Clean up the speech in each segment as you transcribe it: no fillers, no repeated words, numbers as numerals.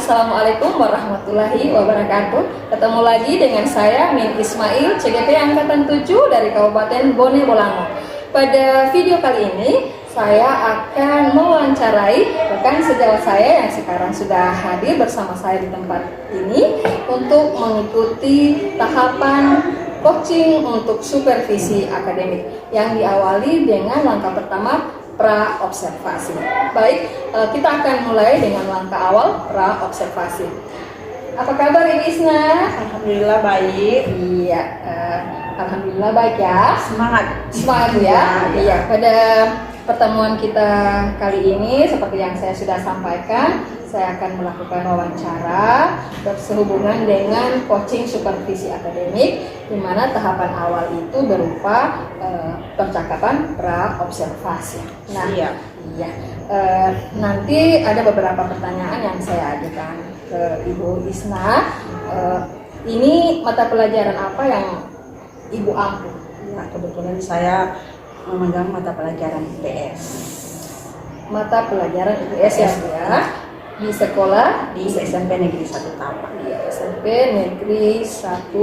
Assalamualaikum warahmatullahi wabarakatuh. Ketemu lagi dengan saya Min Ismail, CGP Angkatan 7 dari Kabupaten Bone Bolango. Pada video kali ini saya akan mewawancarai rekan sejawat saya yang sekarang sudah hadir bersama saya di tempat ini untuk mengikuti tahapan coaching untuk supervisi akademik yang diawali dengan langkah pertama pra-observasi. Baik, kita akan mulai dengan langkah awal pra-observasi. Apa kabar Ibu Isna? Alhamdulillah baik. Iya, alhamdulillah baik ya. Semangat Bu ya. Ya. Iya, pada pertemuan kita kali ini seperti yang saya sudah sampaikan, saya akan melakukan wawancara sehubungan dengan coaching supervisi akademik, di mana tahapan awal itu berupa percakapan pra-observasi. Nah, iya. Nanti ada beberapa pertanyaan yang saya ajukan ke Ibu Isna. Ini mata pelajaran apa yang Ibu ampuh? Nah, kebetulan saya memegang mata pelajaran IPS. Mata pelajaran IPS ya, Bu ya. Di sekolah Di SMP Negeri 1 Tapak. di SMP Negeri 1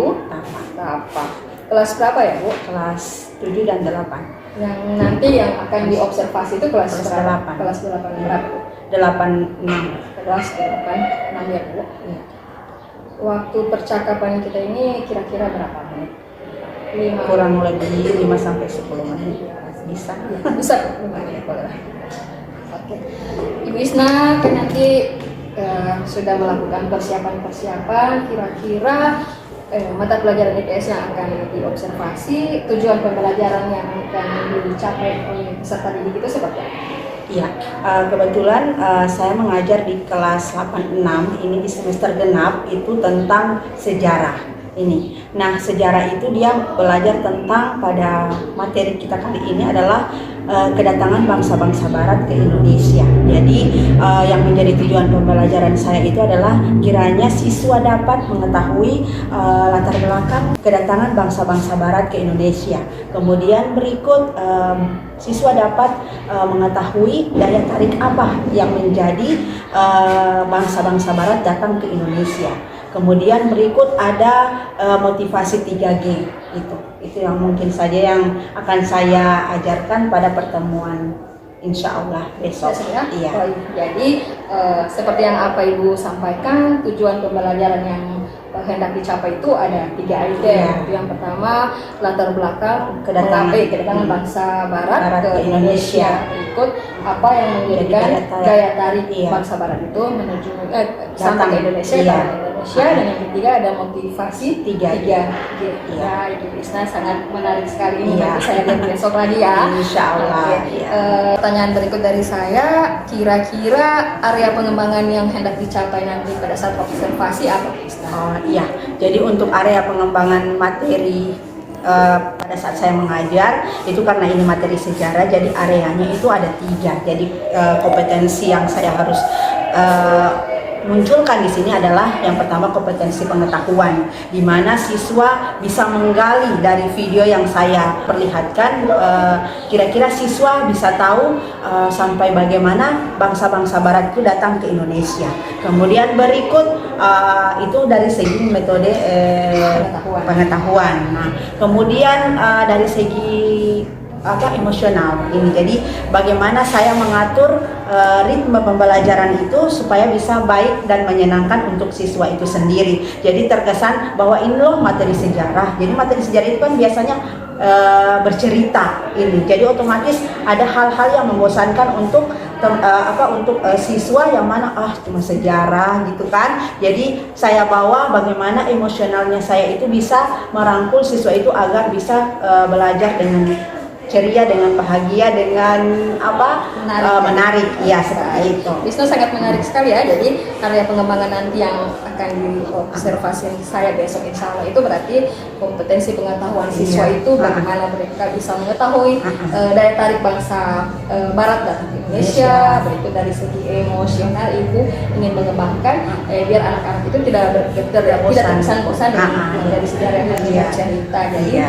Tapak. Kelas berapa ya, Bu? Kelas 7 dan 8. Yang nanti yang akan diobservasi itu kelas Kelas berapa? 8. Kelas 8 berapa, Bu? 86. Kelas 8 6 ya, Bu. Iya. Waktu percakapan kita ini kira-kira berapa menit? 5 Kurang lebih 5 sampai 10 menit. Bisa. Bisa 5 menit boleh. Oke. Ibu Isna kan nanti sudah melakukan persiapan kira-kira mata pelajaran IPS yang akan diobservasi, tujuan pembelajaran yang akan dicapai oleh peserta didik itu seperti apa? Iya, kebetulan saya mengajar di kelas 86 ini di semester genap itu tentang sejarah ini. Nah, sejarah itu dia belajar tentang pada materi kita kali ini adalah kedatangan bangsa-bangsa barat ke Indonesia. Jadi yang menjadi tujuan pembelajaran saya itu adalah kiranya siswa dapat mengetahui latar belakang kedatangan bangsa-bangsa barat ke Indonesia. Kemudian berikut siswa dapat mengetahui daya tarik apa yang menjadi bangsa-bangsa barat datang ke Indonesia. Kemudian berikut ada motivasi 3G itu yang mungkin saja yang akan saya ajarkan pada pertemuan insya Allah besok. Ya? Iya. Jadi seperti yang apa Ibu sampaikan, tujuan pembelajaran yang hendak dicapai itu ada 3 item. Iya. Yang pertama latar belakang kedatangan bangsa barat ke Indonesia. Berikut apa yang menjadikan daya tarik iya. bangsa barat itu menuju sampai ke Indonesia, iya. Dan yang ketiga ada motivasi 3G. Iya. Ibu Isna sangat menarik sekali ini. Iya. Nanti saya lihat besok lagi ya. Insya Allah. Oke. Iya. Pertanyaan berikut dari saya, kira-kira area pengembangan yang hendak dicapai nanti pada saat observasi apa, Bu Isna? Iya, jadi untuk area pengembangan materi pada saat saya mengajar itu karena ini materi sejarah, jadi areanya itu ada 3. Jadi kompetensi yang saya harus munculkan di sini adalah yang pertama kompetensi pengetahuan, di mana siswa bisa menggali dari video yang saya perlihatkan, kira-kira siswa bisa tahu sampai bagaimana bangsa-bangsa barat itu datang ke Indonesia. Kemudian berikut itu dari segi metode pengetahuan. Nah, kemudian dari segi emosional ini, jadi bagaimana saya mengatur ritme pembelajaran itu supaya bisa baik dan menyenangkan untuk siswa itu sendiri. Jadi terkesan bahwa ini loh materi sejarah. Jadi materi sejarah itu kan biasanya bercerita ini. Jadi otomatis ada hal-hal yang membosankan untuk siswa yang mana cuma sejarah gitu kan. Jadi saya bawa bagaimana emosionalnya saya itu bisa merangkul siswa itu agar bisa belajar dengan ceria, dengan bahagia, dengan menarik. Ya, seperti itu. Bisnis sangat menarik sekali ya. Jadi area pengembangan nanti yang akan diobservasi saya besok insya Allah itu berarti kompetensi pengetahuan siswa itu bagaimana mereka bisa mengetahui daya tarik bangsa barat dan Indonesia. Berikut dari segi emosional ibu ingin mengembangkan biar anak-anak itu tidak terbosan dari sejarah yang cerita. Jadi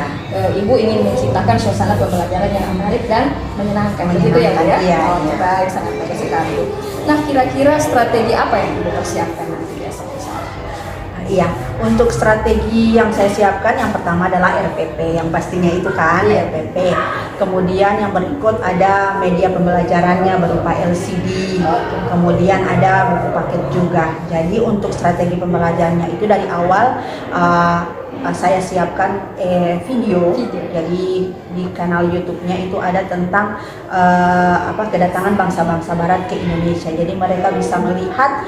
ibu ingin menciptakan suasana pembelajaran yang menarik dan menyenangkan. Begitu ya Bu ya? Iya. Baik, sangat bagus sekali. Nah, kira-kira strategi apa yang dipersiapkan nanti di SMP 1? Iya, untuk strategi yang saya siapkan yang pertama adalah RPP, yang pastinya itu kan RPP. Kemudian yang berikut ada media pembelajarannya berupa LCD. Kemudian ada buku paket juga. Jadi untuk strategi pembelajarannya itu dari awal saya siapkan video. Jadi di kanal YouTube-nya itu ada tentang kedatangan bangsa-bangsa Barat ke Indonesia. Jadi mereka bisa melihat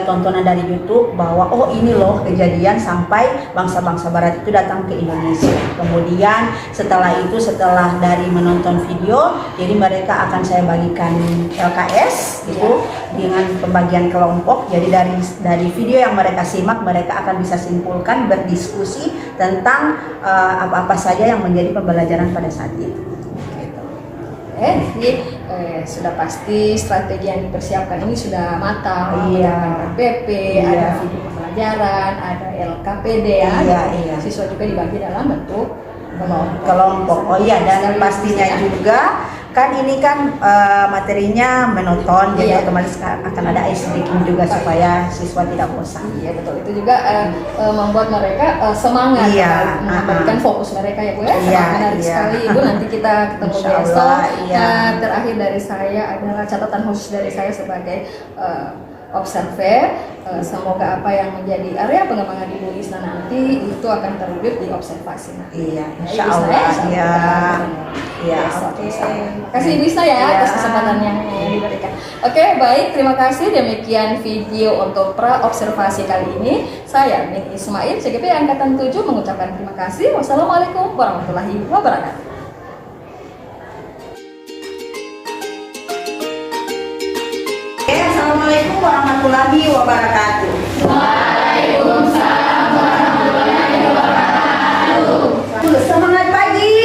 tontonan dari YouTube bahwa oh ini loh kejadian sampai bangsa-bangsa Barat itu datang ke Indonesia. Kemudian setelah dari menonton video, jadi mereka akan saya bagikan LKS itu dengan pembagian kelompok. Jadi dari video yang mereka simak, mereka akan bisa simpulkan, berdiskusi tentang apa-apa saja yang menjadi pembelajaran pada saat itu. Gitu. Jadi sudah pasti strategi yang dipersiapkan ini sudah matang. Ada RPP, ada video pembelajaran, ada LKPD ya. Siswa juga dibagi dalam bentuk kelompok. Oh iya, dan pastinya juga kan ini kan materinya menonton, jadi otomatis akan ada ice breaking juga supaya siswa tidak bosan. Iya betul, itu juga membuat mereka semangat, memberikan fokus mereka ya Bu ya. Sangat menarik sekali Ibu, nanti kita ketemu besok. Nah, terakhir dari saya adalah catatan khusus dari saya sebagai observer. Semoga apa yang menjadi area pengembangan Ibu Isna nanti itu akan terwujud di observasi nanti. Iya, insya Allah. Terima kasih Ibu Isna ya atas kesempatan yang diberikan. Oke, baik, terima kasih. Demikian video untuk pra observasi kali ini. Saya Min Ismail, CGP Angkatan 7 mengucapkan terima kasih. Wassalamualaikum warahmatullahi wabarakatuh. Assalamualaikum warahmatullahi wabarakatuh. Waalaikumsalam warahmatullahi wabarakatuh. Semangat pagi.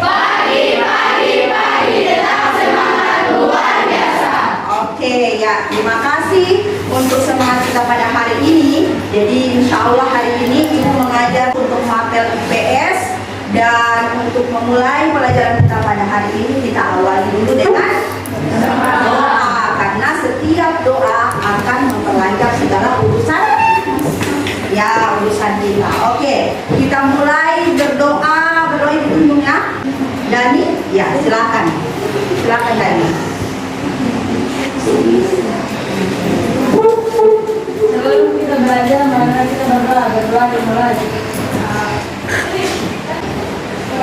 Pagi, tetap semangat luar biasa. Oke ya, terima kasih untuk semangat kita pada hari ini. Jadi insya Allah hari ini Ibu mengajar untuk mapel IPS. Dan untuk memulai pelajaran kita pada hari ini, kita awali dulu dengan doa. Karena setiap doa akan memperlancar segala urusan kita. Oke, kita mulai berdoa Ibu Tunjung ya. Dani, ya silakan Dani. Sebelum kita belajar, maka kita berdoa dimulai.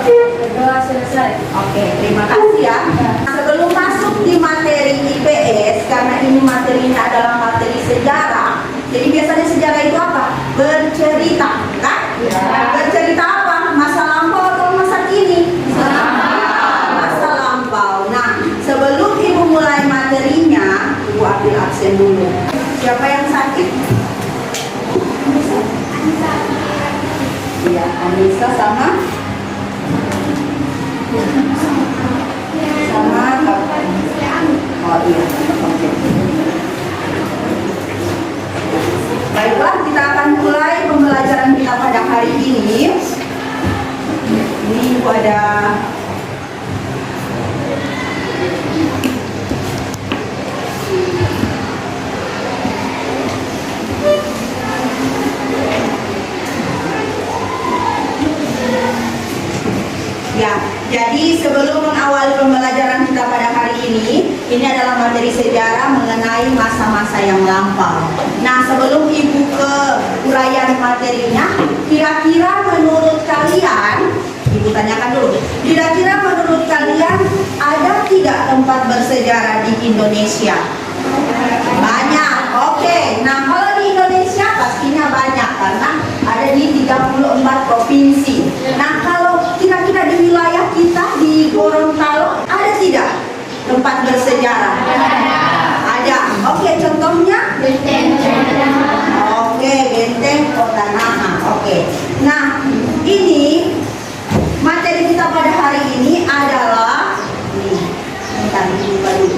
Berdoa selesai. Oke, terima kasih ya. Sebelum masuk di materi IPS, karena ini materinya adalah materi sejarah. Jadi biasanya sejarah itu apa? Bercerita, kan? Bercerita apa? Masa lampau atau masa kini? Masa lampau. Nah, sebelum Ibu mulai materinya, Ibu ambil absen dulu. Siapa yang sakit? Iya, Anissa sama oh iya, oke. Baiklah, kita akan mulai pembelajaran kita pada hari ini. Ini pada ya, jadi sebelum mengawali pembelajaran kita pada hari ini adalah materi sejarah mengenai masa-masa yang lampau. Nah, sebelum Ibu ke uraian materinya, kira-kira menurut kalian, Ibu tanyakan dulu, kira-kira menurut kalian ada tidak tempat bersejarah di Indonesia? Banyak, oke. Nah, kalau di Indonesia pastinya banyak karena ada di 34 provinsi. Nah, kalau kira-kira di wilayah kita di Gorontalo ada tidak tempat bersejarah? Ada. Oke, contohnya? Oke, Benteng Kota Naha. Oke. Nah, ini materi kita pada hari ini adalah bentar, buka dulu.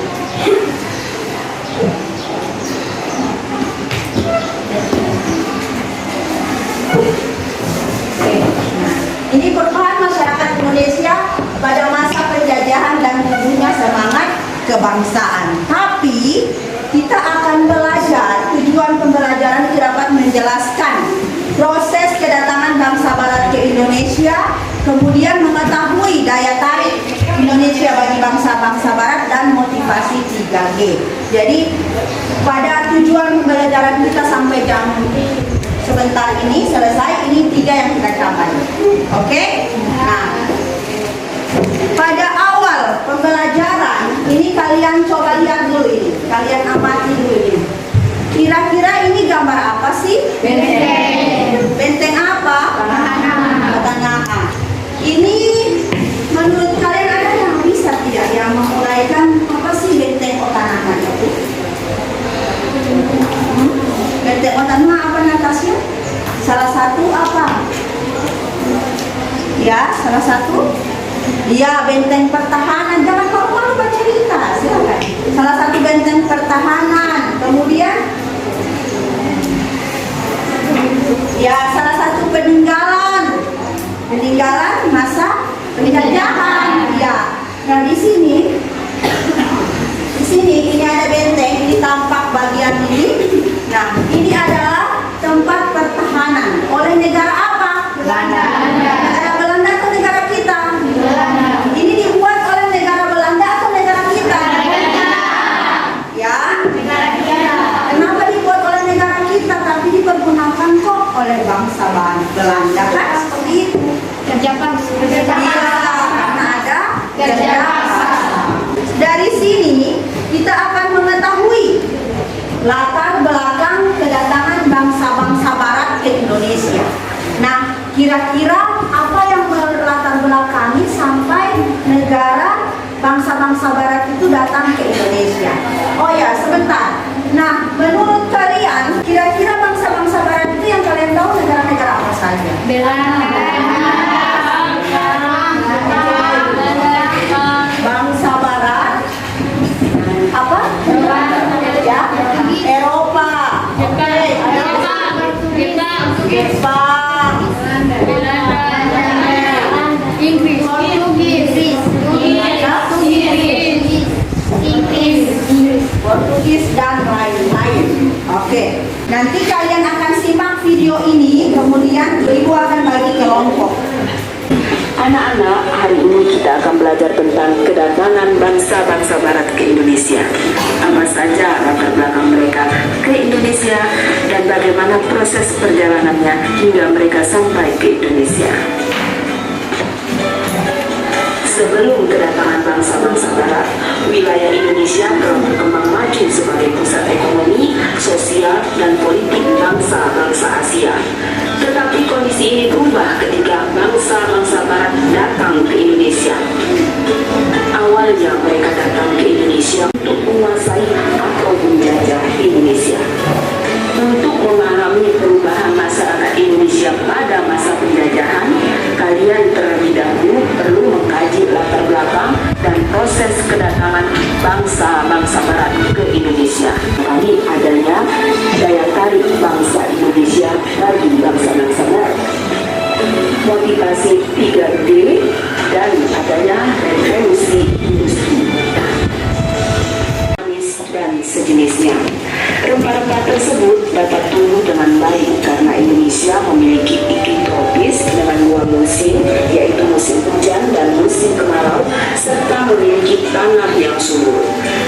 Ini perubahan masyarakat Indonesia pada masa penjajahan dan tumbuhnya semangat kebangsaan. Tapi kita pelajaran itu dapat menjelaskan proses kedatangan bangsa Barat ke Indonesia, kemudian mengetahui daya tarik Indonesia bagi bangsa-bangsa Barat dan motivasi 3G. Jadi pada tujuan pembelajaran kita sampai jam sebentar ini selesai, ini 3 yang kita capai. Oke? Nah, pada awal pembelajaran ini kalian coba lihat dulu ini, kalian amati dulu ini. Kira-kira ini gambar apa sih? Benteng. Benteng apa? Pertanyaan. Ini menurut kalian ada yang bisa tidak yang menguraikan apa sih benteng Otanaha itu? Benteng Otanaha apa Natasha? Salah satu apa? Ya, salah satu. Ya, benteng pertahanan. Jangan malu-malu bercerita, silakan. Salah satu benteng pertahanan. Kemudian, ya, salah satu peninggalan masa penjajahan. Ya. Nah, di sini ini ada benteng. Ini tampak bagian ini. Nah, ini adalah tempat pertahanan oleh negara apa? Belanda. Negara Belanda atau negara kita? Ini dibuat oleh negara Belanda atau negara kita? Ya. Kenapa dibuat oleh negara kita tapi dipergunakan kok oleh bangsa Belanda kan seperti itu? Kerja pas. Iya, karena ada kerja paksa. Dari sini kita akan mengetahui latar belakang kedatangan bangsa-bangsa Barat ke Indonesia. Nah, kira-kira apa yang melatar belakangi sampai negara bangsa-bangsa Barat itu datang ke Indonesia? Oh ya, sebentar. Nah, menurut kalian, kira-kira bangsa-bangsa Barat itu yang kalian tahu negara-negara apa saja? Bangsa Barat apa? Ya, Eropa. Jepang. Portugis dan lain-lain. Oke. Nanti kalian akan simak video ini, kemudian ibu akan bagi kelompok. Anak-anak, hari ini kita akan belajar tentang kedatangan bangsa-bangsa Barat ke Indonesia. Apa saja latar belakang mereka ke Indonesia dan bagaimana proses perjalanannya hingga mereka sampai ke Indonesia. Sebelum kedatangan bangsa-bangsa Barat, wilayah Indonesia telah berkembang maju sebagai pusat ekonomi, sosial, dan politik bangsa-bangsa Asia. Tetapi kondisi ini berubah ketika bangsa-bangsa Barat datang ke Indonesia. Awalnya mereka datang ke Indonesia untuk menguasai atau menjajah Indonesia. Untuk memahami perubahan masyarakat Indonesia pada masa penjajahan, kalian terlebih dahulu perlu mengkaji latar belakang dan proses kedatangan bangsa-bangsa Barat ke Indonesia. Kami adanya daya tarik bangsa Indonesia bagi bangsa-bangsa Barat, motivasi 3D, dan adanya revolusi industri dan sejenisnya. Rempah-rempah tersebut dapat tumbuh dengan baik karena Indonesia memiliki iklim tropis dengan 2 musim, yaitu musim hujan dan musim kemarau, serta memiliki tanah yang subur.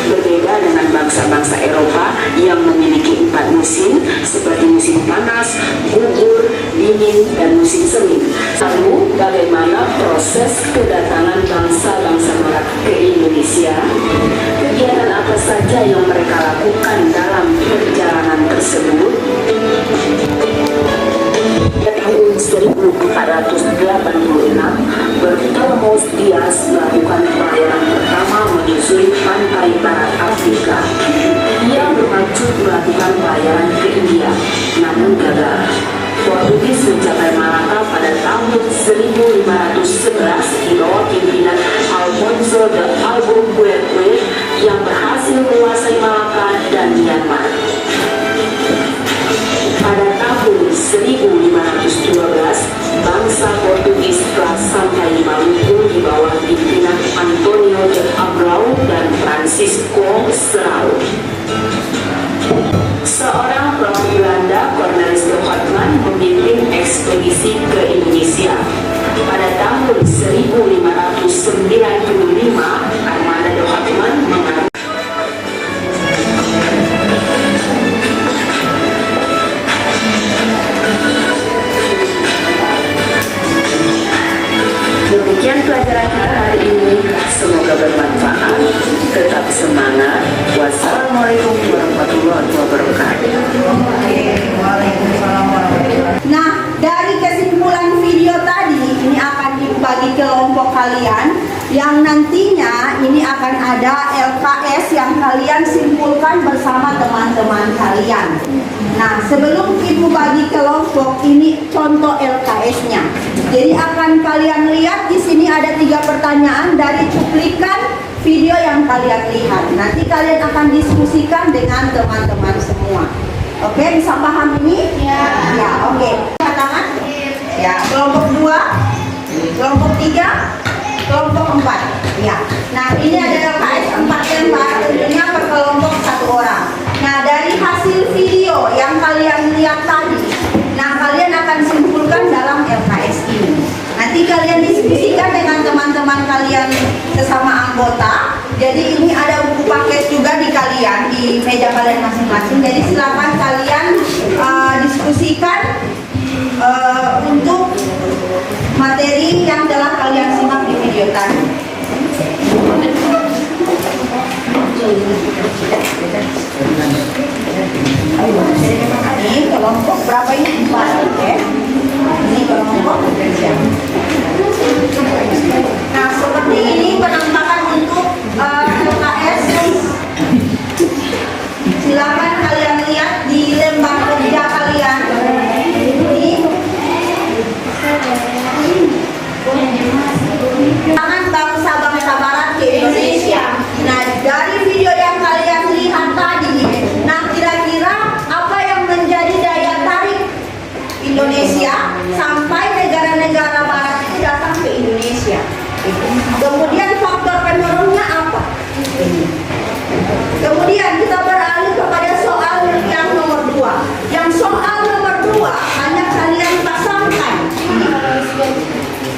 Berbeda dengan bangsa-bangsa Eropa yang memiliki 4 musim, seperti musim panas, gugur, dingin, dan musim semi. Lalu, bagaimana proses kedatangan bangsa-bangsa Barat ke Indonesia? Kegiatan apa saja yang mereka lakukan dalam perjalanan tersebut? Pada tahun 1486, Bartolomé Dias melakukan pelayaran pertama menyusuri pantai barat Afrika. Ia bermaksud melakukan pelayaran ke India, namun gagal. Portugis mencapai Malaka pada tahun 1511 di bawah pimpinan Alfonso de Albuquerque yang berhasil menguasai Malaka dan Myanmar. Pada tahun 1512, bangsa Portugis telah sampai di Maluku di bawah pimpinan Antonio de Abreu dan Francisco Serrao. Seorang pelaut Belanda ekspedisi ke Indonesia. Pada tahun 1595, Armada de Hatman mengarungi Demikian pelajaran kita hari ini, semoga bermanfaat, tetap semangat. Wassalamualaikum warahmatullahi wabarakatuh. Nah, dari kesimpulan video tadi, ini akan dibagi kelompok kalian yang nantinya ini akan ada LKS yang kalian simpulkan bersama teman-teman kalian. Nah, sebelum ibu bagi kelompok, ini contoh LKS-nya. Jadi akan kalian lihat di sini ada 3 pertanyaan dari cuplikan video yang kalian lihat. Nanti kalian akan diskusikan dengan teman-teman semua. Oke, bisa paham ini? Ya, oke. Tangan? Ya, kelompok 2, kelompok 3, kelompok 4. Ya. Nah, ini ada LKS 4 lembar, tentunya per kelompok 1 orang. Nah, dari hasil video yang kalian lihat tadi, nah kalian akan simpulkan dalam LKS ini. Nanti kalian diskusikan dengan teman-teman kalian sesama anggota. Jadi ini ada buku paket juga di kalian, di meja kalian masing-masing. Jadi silakan kalian diskusikan untuk materi yang telah kalian simak di video tadi. Ini kelompok berapa ini? 4, oke? Ini kelompok ya. Nah, seperti ini penampakan untuk LKS. Silakan kalian lihat di lembar kerja kalian. Ini tangan bangsa-bangsa barat ke Indonesia. Nah, dari video yang kalian lihat tadi, nah kira-kira apa yang menjadi daya tarik Indonesia sampai negara-negara barat itu datang ke Indonesia? Kemudian faktor pendorongnya apa? Kemudian kita beralih kepada soal yang nomor 2. Yang soal nomor 2 hanya kalian pasangkan.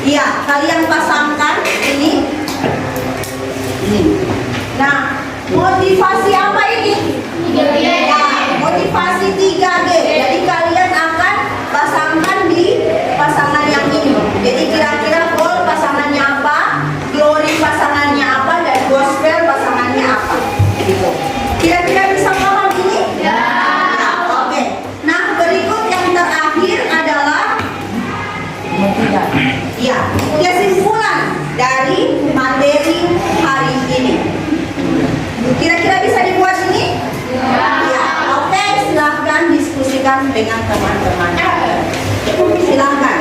Iya, kalian pasangkan ini. Nah, motivasi apa ini? Ya, motivasi 3G. Jadi kalian akan pasangkan di pasangan yang ini. Jadi kira-kira goal pasangannya apa, glory pasangannya apa, dan gospel pasangannya apa. Gitu. Kira-kira bisa paham ini? Ya. Oke. Nah, berikut yang terakhir adalah ya, kesimpulan dari materi hari ini. Kira-kira bisa dibuat ini? Ya. Oke, silahkan diskusikan dengan teman-teman. Silahkan.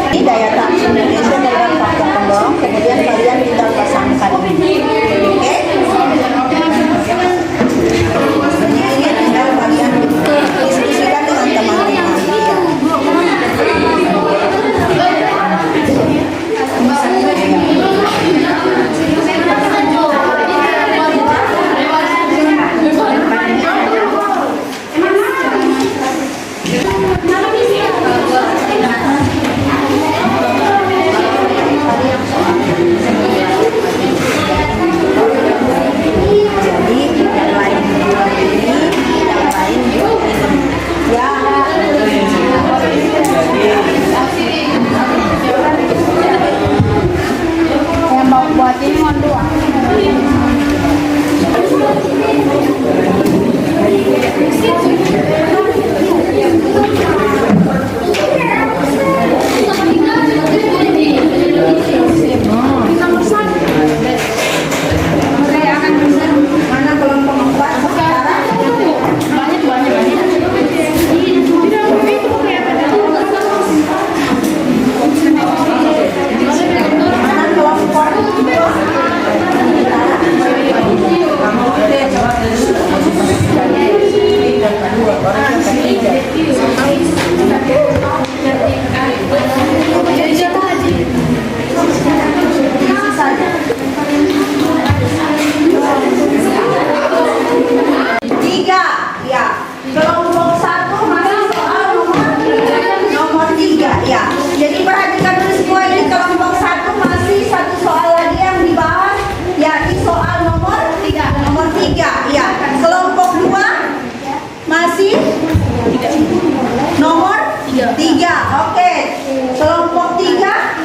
Ini daya tarik Indonesia dalam faktor pendorong, kemudian kalian tinggal pasangkan ini. Oke? Ini tinggal kalian diskusikan dengan teman-teman. Iya. 3. Oke. Kelompok 3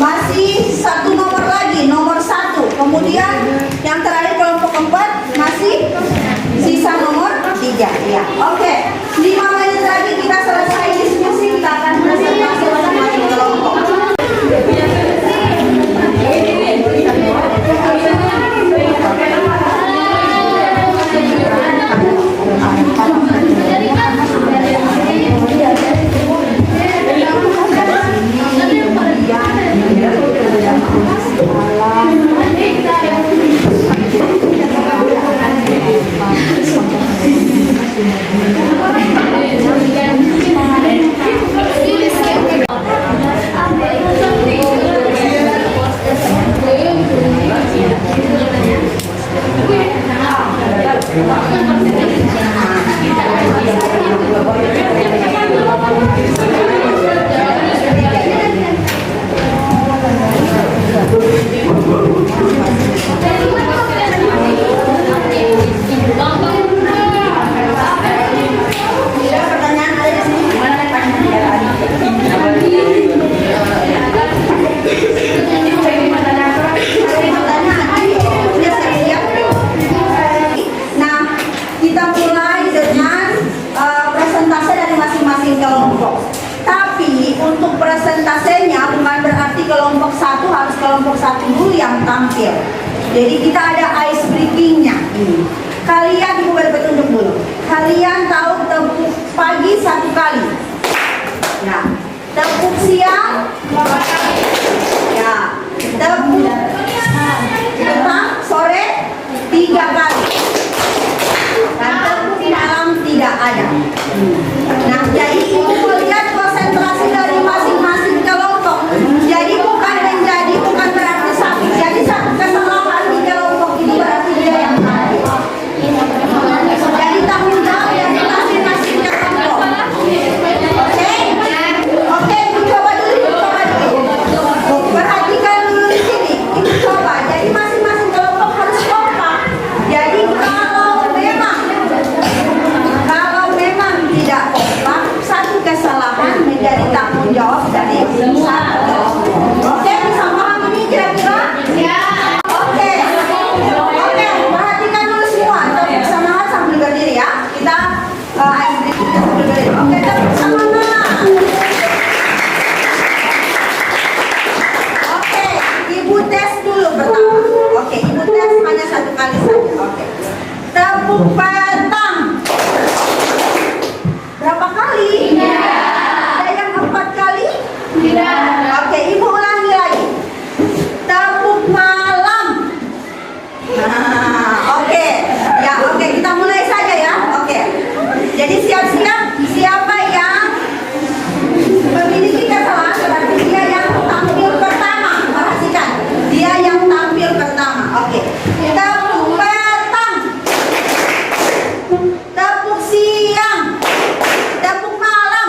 masih satu nomor lagi, nomor 1. Kemudian yang terakhir kelompok 4 masih sisa nomor 3. Ya. Oke. 5 menit lagi kita selesai diskusi, kita akan presentasi masing-masing kelompok. Jadi kita ada ice breakingnya. Kalian ibu beri petunjuk dulu. Kalian tahu tepuk pagi 1 kali. Ya. Tepuk siang 2 kali. Ya. Tepuk petang sore 3 kali. Dan tepuk malam tidak ada. Nah, jadi ibu melihat konsentrasi dari masing-masing kelompok. Jadi bukan berarti satu. Jadi satu kesalahan di kelompok itu berarti dia yang salah. Jadi tanggung jawab dari masing-masing kelompok. Oke? Oke, ibu coba dulu. Perhatikan dulu di sini. Ibu coba. Jadi masing-masing kelompok harus kompak. Jadi kalau memang tidak kompak, satu kesalahan menjadi tanggung jawab dari satu kelompok. Oke, bisa paham ini kira-kira? Ya. Oke, perhatikan dulu semua. Tepuk semangat sambil berdiri ya. Kita ice breaking sambil berdiri. Oke, tepuk semangat. Oke, ibu tes dulu pertama. Oke, ibu tes hanya 1 kali saja. Oke. Tepuk petang. Berapa kali? Ada yang 4 kali? Oke, ibu ulangi lagi. Tepuk malam. Oke. Ya, oke, kita mulai saja ya. Oke. Jadi siap-siap. Siapa yang memiliki kesalahan berarti dia yang tampil pertama. Perhatikan. Dia yang tampil pertama. Oke. Tepuk petang. Tepuk siang. Tepuk malam.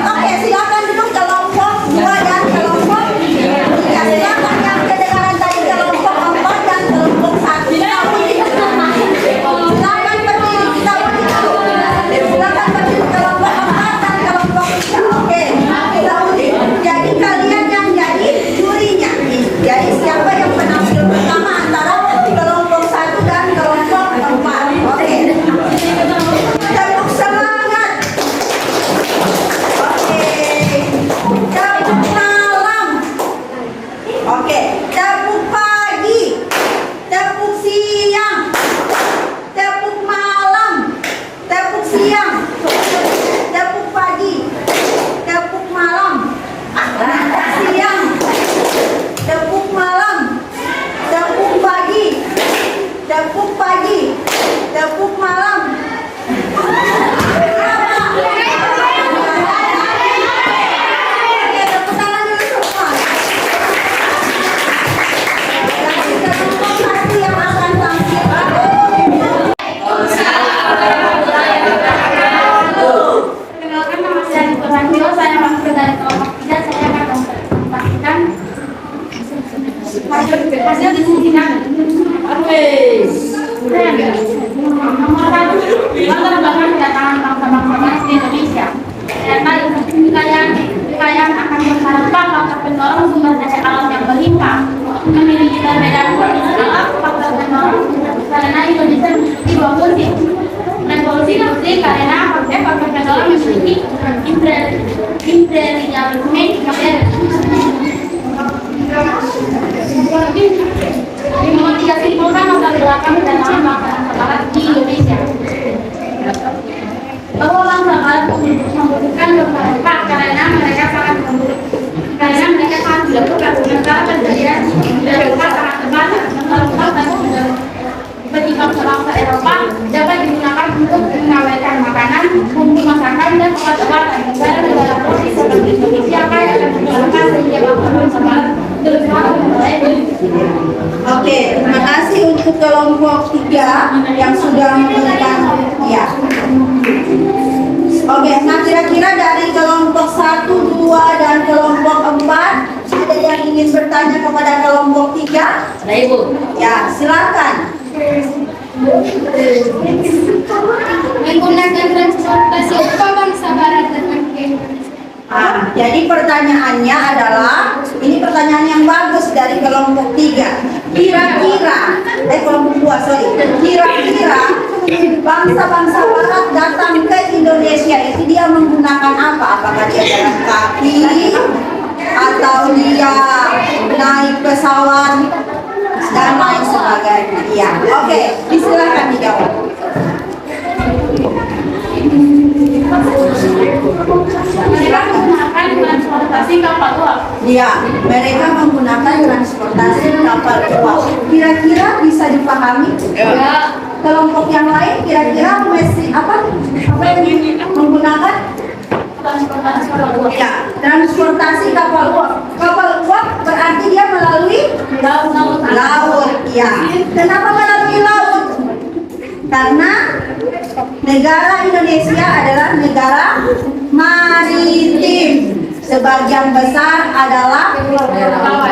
Oke, silakan duduk kelompok 2 dan kelompok 3. Silakan yang kedengaran tadi kelompok 4 dan kelompok 1. Kita undi. Silakan berdiri, kita undi dulu. Silakan berdiri kelompok 4 dan kelompok 3. Oke, kita undi. Jadi kalian yang jadi jurinya. Jadi siapa yang penampil pertama antara kelompok 1 dan kelompok 4. Oke. Tepuk semangat. Oke. Tepuk malam. Oke. Tepuk pagi. Tepuk siang. Tepuk malam. Tepuk siang. Tepuk pagi. Tepuk malam. Tepuk siang. Tepuk malam. Tepuk pagi. Tepuk pagi. Tepuk malam. Tepuk tangan dulu semua. Jadi kelompok 1 yang akan tampil. Perkenalkan, nama saya Niko Santio, saya masuk dari kelompok 3. Saya akan memperlihatkan hasil diskusikan. Nomor 1, latar belakang kedatangan bangsa-bangsa Barat di Indonesia. Karena kekayaan akan mengharapkan latar pendorong sumber daya alam yang berlimpah, memiliki perbedaan politik alam, faktor pendorong karena Indonesia memiliki dua fungsi. Revolusi industri karena faktor pendorong memiliki imperialisme modern. Nomor 3, simpulkan latar belakang kedatangan bangsa Barat di Indonesia. Bahwa bangsa Barat membutuhkan beberapa karena mereka sangat dilakukan sementara perjanjian Eropa sangat terbatas. Seperti bangsa-bangsa Eropa dapat digunakan untuk mengawetkan makanan, bumbu masakan dan obat-obatan. Negara-negara tropis seperti Indonesia kaya akan menggunakan sehingga bangsa Barat berusaha memulai. Oke, terima kasih untuk kelompok 3 yang sudah memberikan ya. Oke, nah kira-kira dari kelompok 1, 2, dan kelompok 4 ada yang ingin bertanya kepada kelompok 3? Ada Ibu. Ya, silakan. Menggunakan transportasi apa bangsa Barat datang ke Indonesia? Jadi pertanyaannya adalah, ini pertanyaan yang bagus dari kelompok 3. Kira-kira, kelompok 2, sorry. Kira-kira bangsa-bangsa Barat datang ke Indonesia itu dia menggunakan apa? Apakah dia jalan kaki atau dia naik pesawat dan lain sebagainya? Iya, oke, silakan dijawab. Mereka menggunakan transportasi kapal uap. Iya, mereka menggunakan transportasi kapal uap. Kira-kira bisa dipahami? Ya. Kelompok yang lain kira-kira mesti apa yang menggunakan Transportasi kapal uap. ya transportasi kapal uap. Kapal uap berarti dia melalui laut. Ya. Kenapa melalui laut? Karena negara Indonesia adalah negara maritim. Sebagian besar adalah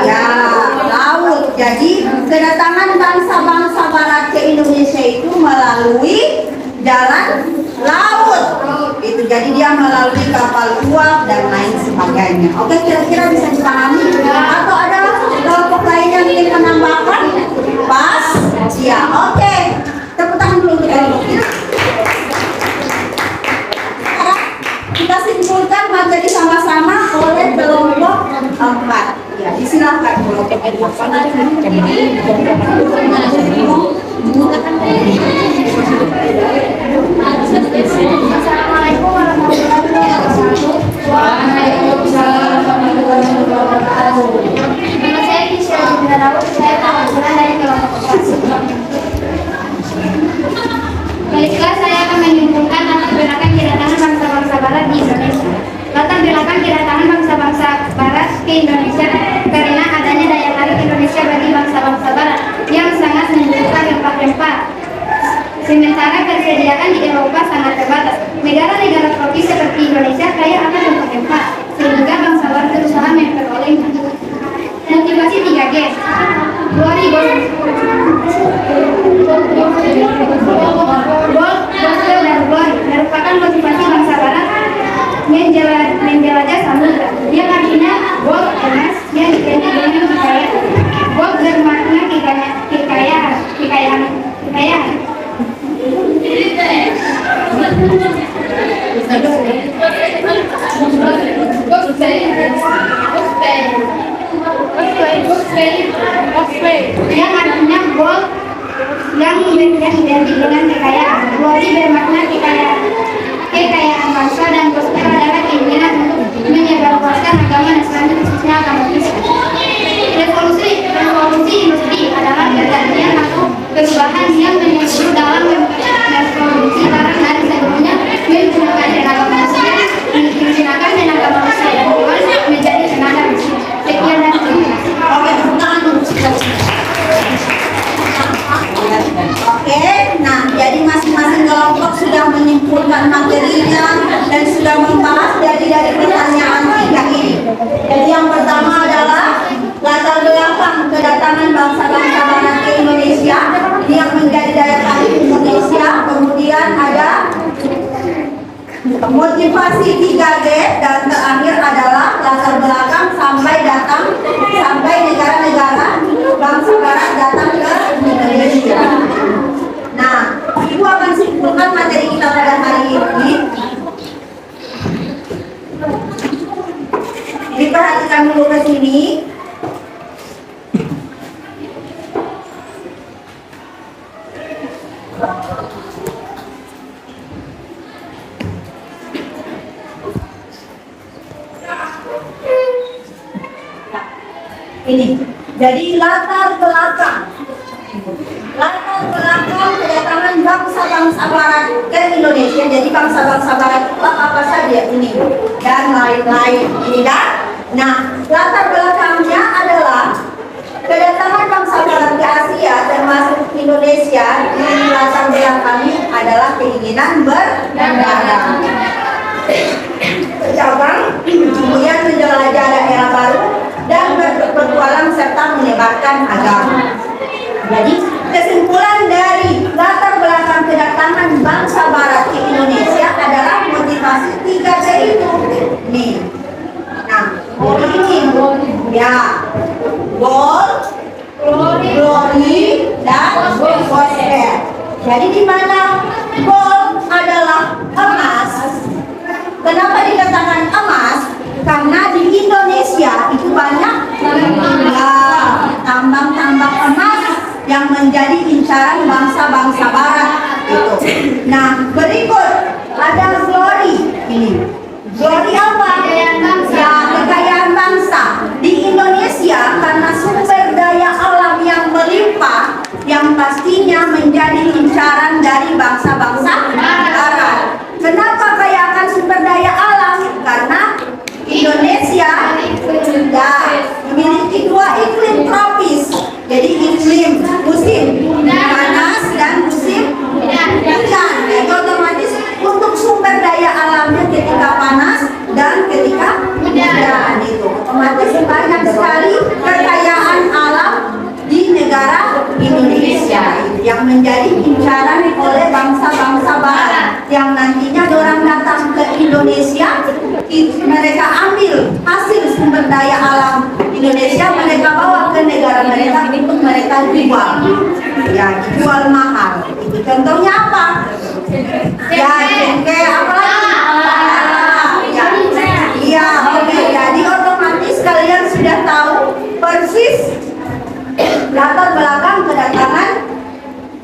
ya laut. Jadi kedatangan bangsa-bangsa Barat ke Indonesia itu melalui jalan laut. Itu jadi dia melalui kapal uap dan lain sebagainya. Oke, kira-kira bisa dipahami? Atau ada kelompok lain yang ingin menambahkan? Pas? Ya, oke. Tepuk tangan dulu untuk kelompok ini. Kita simpulkan materi sama-sama oleh kelompok 4. Ya, disilakan kelompok 4. Assalamualaikum warahmatullahi wabarakatuh. Waalaikumsalam warahmatullahi wabarakatuh. Nama saya Kisha Jumlah Daud. Saya kebetulan dari kelompok 4. Baiklah, saya akan menyimpulkan latar belakang kedatangan bangsa-bangsa Barat di Indonesia. Latar belakang kedatangan bangsa-bangsa Barat ke Indonesia karena adanya daya tarik Indonesia bagi bangsa-bangsa Barat yang sangat membutuhkan rempah-rempah. Sementara persediaan di Eropa sangat terbatas. Negara-negara tropis seperti Indonesia kaya akan rempah-rempah, sehingga bangsa Barat berusaha memperolehnya. Motivasi 3G. Glory, gospel dan glory merupakan motivasi bangsa Barat menjelajah samudra. Yang artinya gold emas yang diganti dengan kekayaan. Gold bermakna kekayaan. Yang artinya gold yang identik dengan kekayaan. Glory bermakna kekayaan bangsa, dan gospel adalah keinginan untuk menyebarluaskan agama Nasrani, khususnya agama Kristen. Revolusi industri adalah pergantian atau perubahan yang menyeluruh dalam memproduksi barang dari sebelumnya menggunakan tenaga manusia dan hewan menjadi tenaga mesin. Sekian dan terima kasih. Oke, nah jadi masing-masing kelompok sudah menyimpulkan materinya dan sudah membahas dari pertanyaan 3 ini. Jadi yang pertama adalah latar belakang kedatangan bangsa-bangsa Barat ke Indonesia yang menjadi daya motivasi 3G, dan terakhir adalah latar belakang sampai negara-negara bangsa barat datang ke Indonesia. Nah, Ibu akan simpulkan materi kita pada hari ini. Diperhatikan dulu ke sini. Ini, jadi latar belakang kedatangan bangsa-bangsa barat ke Indonesia. Jadi bangsa-bangsa barat itu apa saja ini dan lain-lain ini kan. Nah, latar belakangnya adalah kedatangan bangsa barat ke Asia termasuk Indonesia. Ini latar belakangnya adalah keinginan berdagang, bercabang, kemudian menjelajah daerah baru dan berpetualang serta menyebarkan agama. Jadi kesimpulan dari latar belakang kedatangan bangsa barat ke Indonesia adalah motivasi 3G itu. Nih. Nah, ini ya. Gold, glory, dan gospel. Jadi di mana gold adalah emas. Kenapa dikatakan emas? Karena di Indonesia itu banyak tambang-tambang emas yang menjadi incaran bangsa-bangsa barat itu. Nah, berikut ada glory ini. Glory apa? Ya, kekayaan bangsa. Di Indonesia karena sumber daya alam yang melimpah yang pastinya menjadi incaran dari bangsa-bangsa barat. Kenapa kaya akan sumber daya alam? Karena Indonesia memiliki 2 iklim tropis. Jadi iklim musim panas dan musim hujan. Jadi otomatis untuk sumber daya alamnya ketika panas dan ketika hujan itu otomatis banyak sekali kekayaan alam di negara Indonesia yang menjadi incaran oleh bangsa-bangsa barat yang nantinya orang datang ke Indonesia, mereka ambil hasil sumber daya alam Indonesia, mereka bawa ke negara mereka untuk mereka jual, ya dijual mahal. Itu contohnya apa? Ya kayak apa lagi? Ya, oke. Jadi otomatis kalian sudah tahu persis latar belakang kedatangan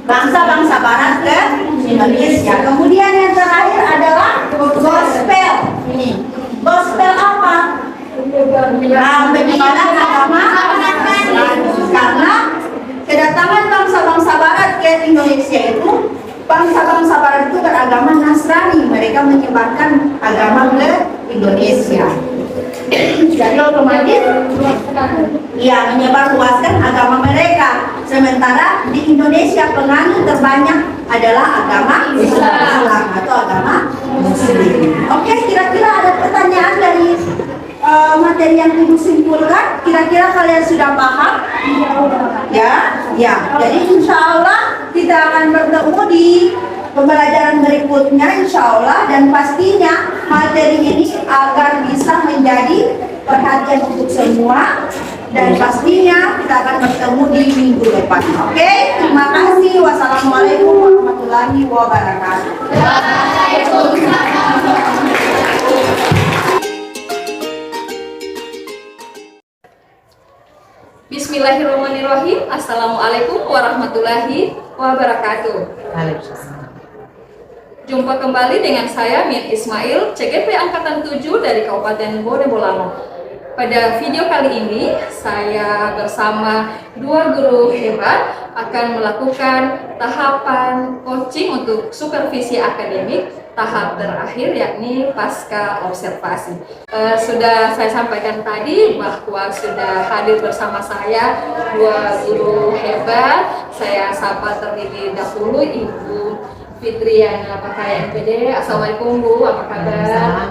bangsa-bangsa barat ke Indonesia. Kemudian yang terakhir adalah gospel. Ini gospel apa? Penyebaran agama. Karena kedatangan bangsa-bangsa barat ke Indonesia itu, bangsa-bangsa barat itu beragama Nasrani. Mereka menyebarkan agama ke Indonesia. Jadi otomatis ya menyebarluaskan agama mereka. Sementara di Indonesia penganut terbanyak adalah agama Islam atau agama Muslim. Oke, kira-kira ada pertanyaan dari materi yang Ibu simpulkan? Kira-kira kalian sudah paham? Ya, ya. Jadi insya Allah kita akan bertemu di pembelajaran berikutnya insya Allah, dan pastinya materi ini agar bisa menjadi perhatian untuk semua, dan pastinya kita akan bertemu di minggu depan. Oke, terima kasih. Wassalamualaikum warahmatullahi wabarakatuh. Bismillahirrahmanirrahim. Assalamualaikum warahmatullahi wabarakatuh. Jumpa kembali dengan saya Min Ismail, CGP Angkatan 7 dari Kabupaten Bone Bolango. Pada video kali ini, saya bersama 2 guru hebat akan melakukan tahapan coaching untuk supervisi akademik tahap terakhir, yakni pasca observasi. Sudah saya sampaikan tadi bahwa sudah hadir bersama saya 2 guru hebat. Saya sapa terlebih dahulu Ibu Fitriana Pakaya MPD. Assalamualaikum Bu, apa kabar?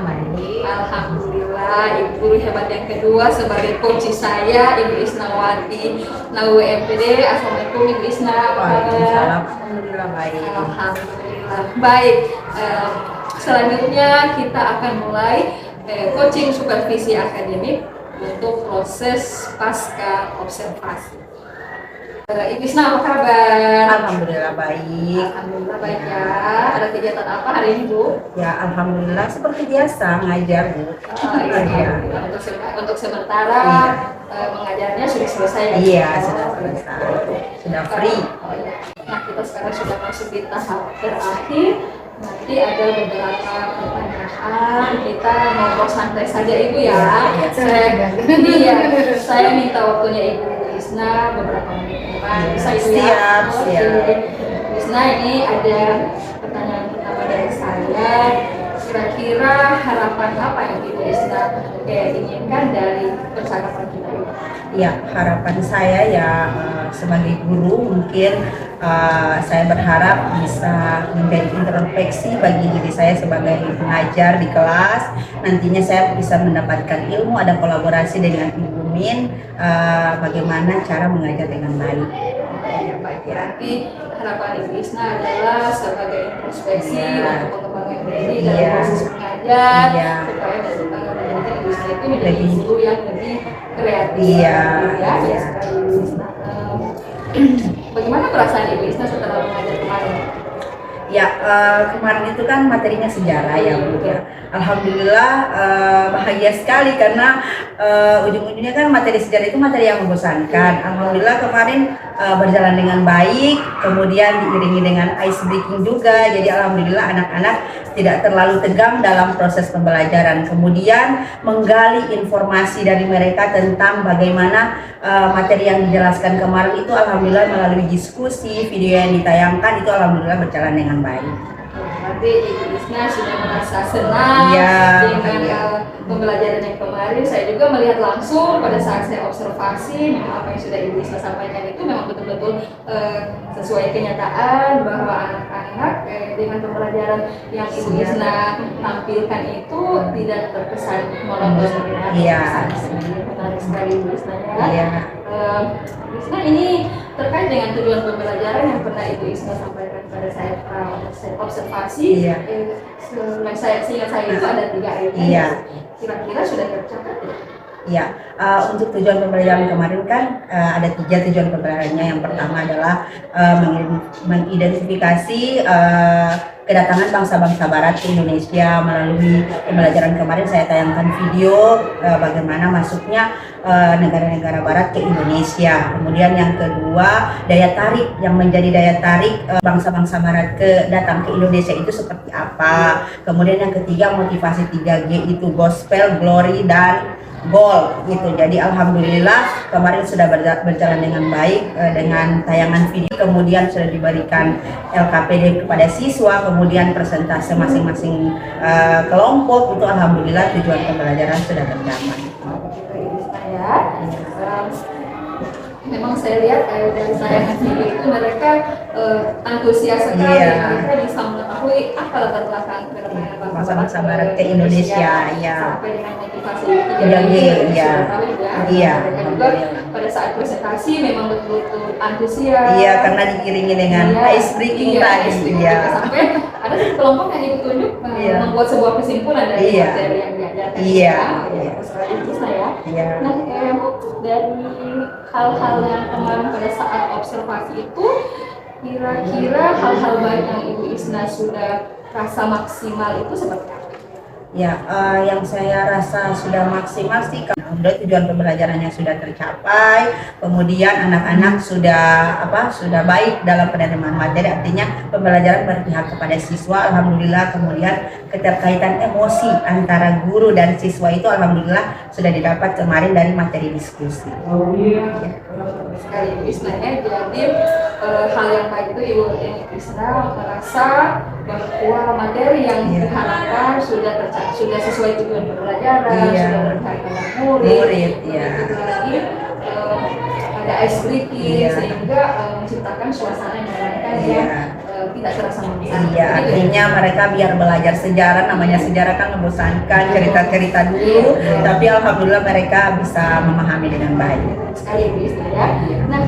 Alhamdulillah. Ibu guru hebat yang kedua sebagai coach saya, Ibu Isnawati Nawe MPD. Assalamualaikum Ibu Isna, apa kabar? Alhamdulillah baik. Alhamdulillah baik. selanjutnya kita akan mulai coaching supervisi akademik untuk proses pasca observasi. Ibu Isna, apa kabar? Alhamdulillah baik. Alhamdulillah baik ya. Ada kegiatan apa hari ini, Bu? Ya alhamdulillah seperti biasa ngajar, Bu. Iya. Untuk sementara mengajarnya sudah selesai ya? Iya, sudah selesai. Sudah free. Iya. Nah, kita sekarang sudah masuk di tahap terakhir. Nanti ada beberapa pertanyaan, kita ngobrol santai saja Ibu ya. Saya minta waktunya Ibu Isna beberapa menit ke depan. Bisa Ibu ya? Siap. Isna, ini ada pertanyaan pertama dari saya. Kira-kira harapan apa yang Ibu Isna inginkan dari percakapan kita ini? Ya, harapan saya ya sebagai guru mungkin saya berharap bisa menjadi introspeksi bagi diri saya sebagai pengajar di kelas. Nantinya saya bisa mendapatkan ilmu, ada kolaborasi dengan Ibu Min, bagaimana cara mengajar dengan baik. Baik, berarti harapan Ibu Isna adalah sebagai introspeksi untuk pengembangan diri dalam proses mengajar, supaya menjadikan Ibu Isna itu menjadi guru yang lebih kreatif. Ya, sekali Ibu Isna. Bagaimana perasaan Ibu Isna setelah mengajar kemarin? Ya, kemarin itu kan materinya sejarah ya Bu ya. Alhamdulillah bahagia sekali karena ujung-ujungnya kan materi sejarah itu materi yang membosankan. Alhamdulillah kemarin berjalan dengan baik, kemudian diiringi dengan ice breaking juga. Jadi alhamdulillah anak-anak tidak terlalu tegang dalam proses pembelajaran. Kemudian menggali informasi dari mereka tentang bagaimana materi yang dijelaskan kemarin itu alhamdulillah melalui diskusi, video yang ditayangkan itu alhamdulillah berjalan dengan baik. Berarti Ibu Isna sudah merasa senang dengan pembelajaran yang kemarin. Saya juga melihat langsung pada saat saya observasi memang apa yang sudah Ibu Isna sampaikan itu memang betul-betul sesuai kenyataan bahwa anak-anak dengan pembelajaran yang Ibu Isna tampilkan itu tidak terkesan monoton. Menarik sekali Ibu Isna ya. Ibu Isna, ini terkait dengan tujuan pembelajaran yang pernah Ibu Isna sampaikan pada saya observasi. Seingat saya itu ada 3 item. Kira-kira sudah tercatat ya? Ya, untuk tujuan pembelajaran kemarin kan ada 3 tujuan pembelajarannya. Yang pertama adalah mengidentifikasi kedatangan bangsa-bangsa Barat ke Indonesia. Melalui pembelajaran kemarin saya tayangkan video bagaimana masuknya negara-negara Barat ke Indonesia. Kemudian yang kedua, daya tarik yang menjadi daya tarik bangsa-bangsa Barat datang ke Indonesia itu seperti apa. Kemudian yang ketiga, motivasi 3G itu gospel, glory, dan goal gitu. Jadi alhamdulillah kemarin sudah berjalan dengan baik dengan tayangan video, kemudian sudah diberikan LKPD kepada siswa, kemudian persentase masing-masing kelompok itu alhamdulillah tujuan pembelajaran sudah tercapai. Memang saya lihat dari tayangan video itu mereka antusias sekali, mereka bisa mengetahui apa latar belakang kedatangan bangsa Barat ke Indonesia, sampai dengan motivasi 3G. Mereka juga pada saat presentasi memang betul-betul antusias. Karena diiringi dengan ice breaking tadi. Sampai ada kelompok yang ditunjuk membuat sebuah kesimpulan dari materi yang diajarkan. Nah, dari hal-hal yang kemarin pada saat observasi itu, kira-kira hal-hal baik yang Ibu Isna sudah rasa maksimal itu seperti apa? Yang saya rasa sudah maksimal sih udah tujuan pembelajarannya sudah tercapai, kemudian anak-anak sudah baik dalam penerimaan materi, artinya pembelajaran berpihak kepada siswa alhamdulillah. Kemudian keterkaitan emosi antara guru dan siswa itu alhamdulillah sudah didapat kemarin dari materi diskusi. Sekali Ibu Isna ya, jadi hal yang baik itu Ibu Isna merasa bahwa materi yang diharapkan sudah sesuai tujuan pembelajaran, sudah berkaitan dengan murid, lagi ada ice breaking sehingga menciptakan suasana yang menyenangkan yang tidak terasa membosankan. Iya, artinya mereka biar belajar sejarah, namanya sejarah kan membosankan, cerita-cerita dulu, tapi alhamdulillah mereka bisa memahami dengan baik. Sekali Ibu Isna ya. Nah,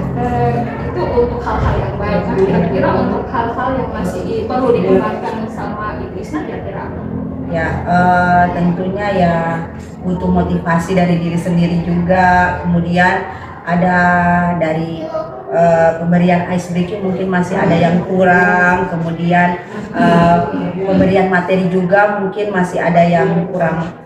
itu untuk hal-hal yang baik. Nah, kira-kira untuk hal-hal yang masih perlu dikembangkan sama Ibu Isna kira-kira apa? Ya, tentunya ya butuh motivasi dari diri sendiri juga, kemudian ada dari pemberian ice breaking mungkin masih ada yang kurang, kemudian pemberian materi juga mungkin masih ada yang kurang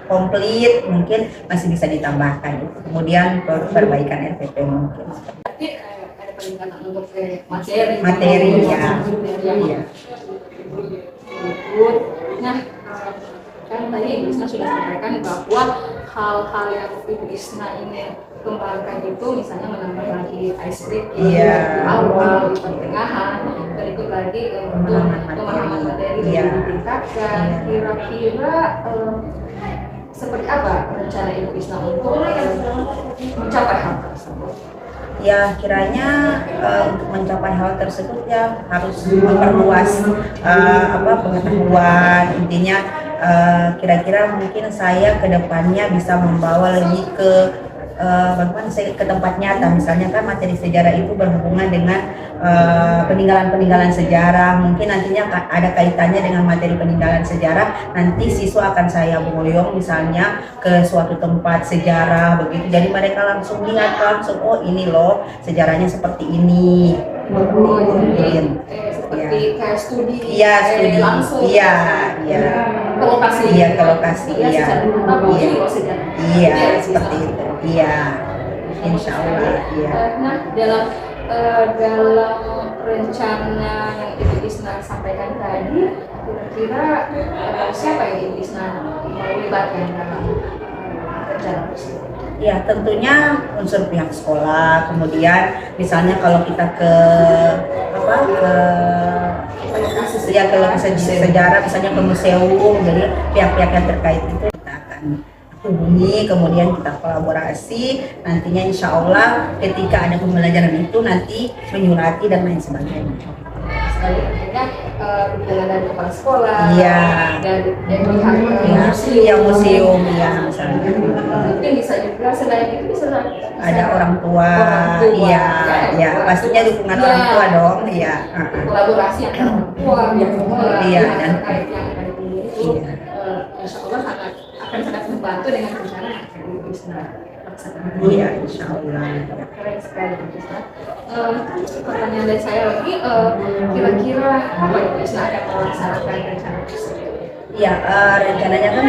komplit, mungkin masih bisa ditambahkan. Kemudian perbaikan RPP mungkin. Berarti ada peningkatan untuk Materi ya. Iya. Nah, kan tadi Ibu Isna sudah sampaikan bahwa hal-hal yang Ibu Isna ini kembangkan itu misalnya menambah lagi ice breaking di awal, di pertengahan, berikut lagi untuk pemahaman materi yang ditingkatkan. Kira-kira seperti apa rencana Ibu Isna untuk mencapai hal tersebut? Ya, kiranya untuk mencapai hal tersebut ya harus memperluas pengetahuan. Intinya kira-kira mungkin saya kedepannya bisa membawa lebih ke bagaimana saya ke tempat nyata. Misalnya kan materi sejarah itu berhubungan dengan peninggalan-peninggalan sejarah. Mungkin nantinya ada kaitannya dengan materi peninggalan sejarah. Nanti siswa akan saya boyong misalnya ke suatu tempat sejarah begitu. Jadi mereka langsung lihat langsung, oh ini loh sejarahnya seperti ini. Seperti kayak studi. Iya, studi. Langsung. Iya. Ke lokasi. Iya, ke lokasi. Iya. Iya, seperti itu. Iya. Insya Allah. Iya. Nah, dalam rencana yang Ibu Isna sampaikan tadi, kira-kira siapa yang Ibu Isna mau libatkan dalam rencana tersebut? Ya, tentunya unsur pihak sekolah. Kemudian misalnya kalau kita ke lokasi sejarah, misalnya ke museum, jadi pihak-pihak yang terkait itu kita akan hubungi, kemudian kita kolaborasi. Nantinya insya Allah ketika ada pembelajaran itu nanti menyurati dan lain sebagainya. Sekali artinya dukungan dari kepala sekolah, dari pihak museum ya misalnya. Mungkin bisa juga selain itu bisa ada orang tua, pastinya dukungan orang tua dong, iya. Kolaborasi antara orang tua, pihak sekolah, dan terkait yang ada di itu, insya Allah akan sangat membantu dengan rencana yang akan Ibu Isna laksanakan. Iya, insya Allah. Keren sekali Ibu Isna. Pertanyaan dari saya lagi, kira-kira apa Ibu Isna akan melaksanakan rencana tersebut? Ya, rencananya kan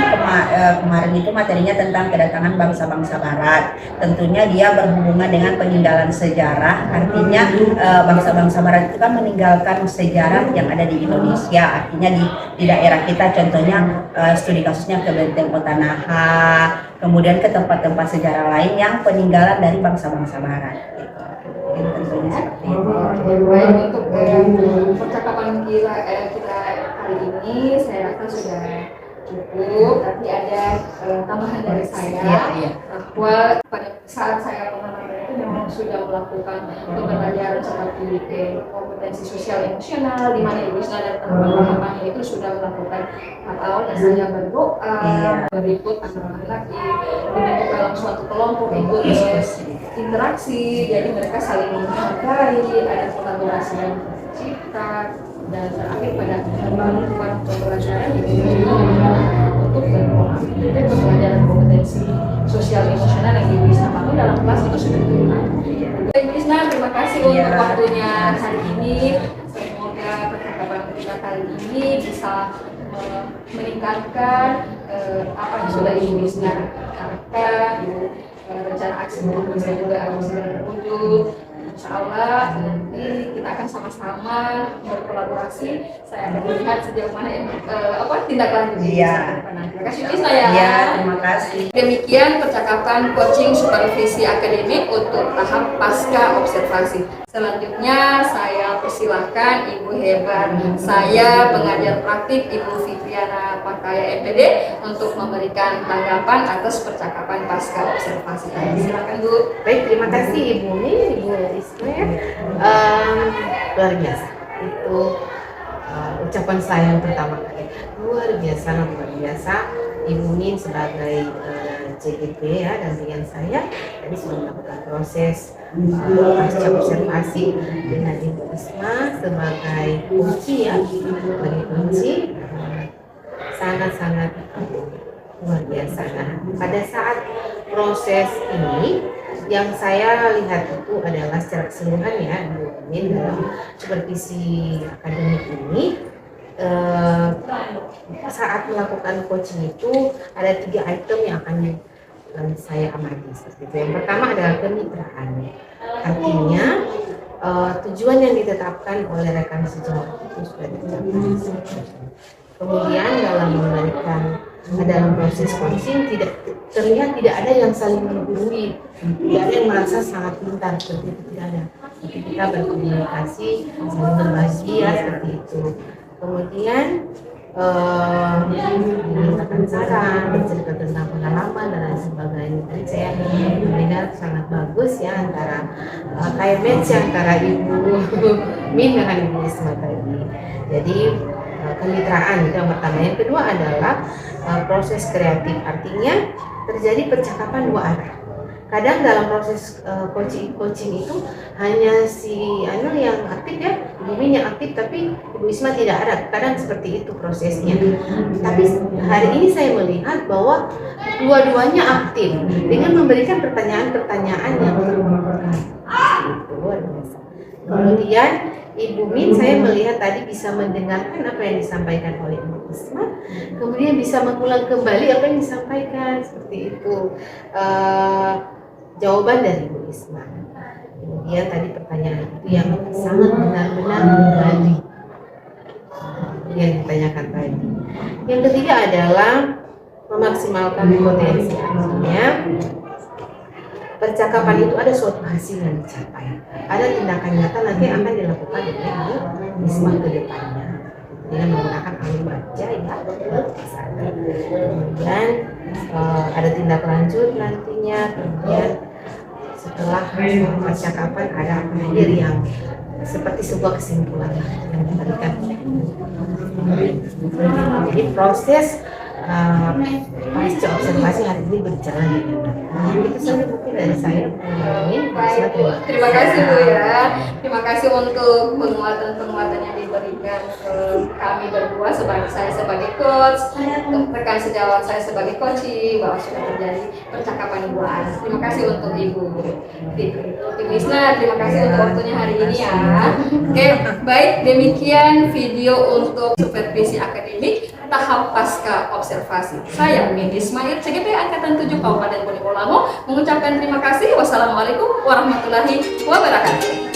kemarin itu materinya tentang kedatangan bangsa-bangsa Barat. Tentunya dia berhubungan dengan peninggalan sejarah. Artinya bangsa-bangsa Barat itu kan meninggalkan sejarah yang ada di Indonesia. Artinya di daerah kita, contohnya studi kasusnya ke Benteng Kota Naha, kemudian ke tempat-tempat sejarah lain yang peninggalan dari bangsa-bangsa Barat. Tentunya seperti itu. Baik, untuk percakapan kita hari ini saya rasa sudah cukup, tapi ada tambahan dari saya bahwa pada saat saya mengenal itu memang sudah melakukan pembelajaran seperti kompetensi sosial emosional, di mana Ibu Isna dan teman-teman itu sudah melakukan awalnya saya berdoa, berikut anak-anak lagi dibentuk dalam suatu kelompok, ikut interaksi, jadi mereka saling menghargai, ada kolaborasi yang tercipta, dan terakhir pada penutupan pembelajaran untuk pembelajaran kompetensi sosial emosional yang Ibu Isna bangun dalam kelas itu sudah dilakukan. Ibu Isna, terima kasih untuk waktunya hari ini. Semoga percakapan kita kali ini bisa meningkatkan apa yang sudah Ibu Isna harapkan, rencana aksi bisa juga aksi terwujud. Insya Allah nanti kita akan sama-sama berkolaborasi. Saya akan melihat sejauh mana yang tindak lanjut. Terima kasih Ibu Isna ya. Terima kasih. Demikian percakapan coaching supervisi akademik untuk tahap pasca observasi. Selanjutnya saya persilahkan Ibu hebat saya pengajar praktik Ibu Fitriana Pakaya MPD untuk memberikan tanggapan atas percakapan pasca observasi. Silakan Bu. Baik, terima kasih Ibu Mi, Ibu Isna. Luar biasa. Itu itu ucapan saya yang pertama kali. Luar biasa Ibu Min sebagai CGP ya, dampingan saya tadi sudah melakukan proses pasca observasi dengan Ibu Isma sebagai kunci ya, sebagai kunci sangat-sangat luar biasa. Nah, pada saat proses ini yang saya lihat itu adalah secara keseluruhan ya, Bu Min dalam supervisi akademik ini saat melakukan coaching itu ada 3 item yang akan saya amati seperti itu. Yang pertama adalah kemitraan, artinya tujuan yang ditetapkan oleh rekan sejawat itu sudah dicapai. Kemudian dalam proses coaching terlihat tidak ada yang saling menggurui, tidak ada yang merasa sangat pintar, seperti itu tidak ada. Tapi kita berkomunikasi, saling berbagi ya, seperti itu. Kemudian memintakan saran, bercerita tentang pengalaman dan lain sebagainya. Tadi saya mendengar sangat bagus ya antara kayak match antara Ibu Min dengan Ibu Isma tadi. Jadi kemitraan itu yang pertama. Yang kedua adalah proses kreatif, artinya terjadi percakapan 2 arah. Kadang dalam proses coaching itu hanya si yang aktif ya, Ibu Min yang aktif, tapi Ibu Isma tidak ada. Kadang seperti itu prosesnya. Tapi hari ini saya melihat bahwa dua-duanya aktif dengan memberikan pertanyaan-pertanyaan yang terbuka. Itu luar biasa. Kemudian Ibu Min saya melihat tadi bisa mendengarkan apa yang disampaikan oleh Ibu Isma, kemudian bisa mengulang kembali apa yang disampaikan, seperti itu. Jawaban dari Ibu Isma. Kemudian tadi pertanyaan itu yang sangat benar-benar menggali yang ditanyakan tadi. Yang ketiga adalah memaksimalkan potensi, artinya percakapan itu ada suatu hasil yang dicapai, ada tindakan nyata nanti akan dilakukan oleh Ibu Isma ke depannya dengan menggunakan ahli baca ya. Kemudian ada tindak lanjut nantinya. Kemudian setelah percakapan ada akhir yang seperti sebuah kesimpulan yang diberikan. Jadi proses pasca observasi hari ini berjalan dengan baik. Itu saja mungkin dari saya. Terima kasih Bu ya. Terima kasih untuk penguatan yang diberikan ke kami berdua, saya sebagai coach, rekan sejawat saya sebagai coaching, bahwa sudah terjadi percakapan 2 arah. Terima kasih untuk Ibu Isna, terima kasih untuk waktunya hari ini ya. Oke, baik, demikian video untuk supervisi akademik tahap pasca observasi. Saya Min Ismail, CGP Angkatan 7 Kabupaten Bone Bolango, mengucapkan terima kasih. Wassalamualaikum warahmatullahi wabarakatuh.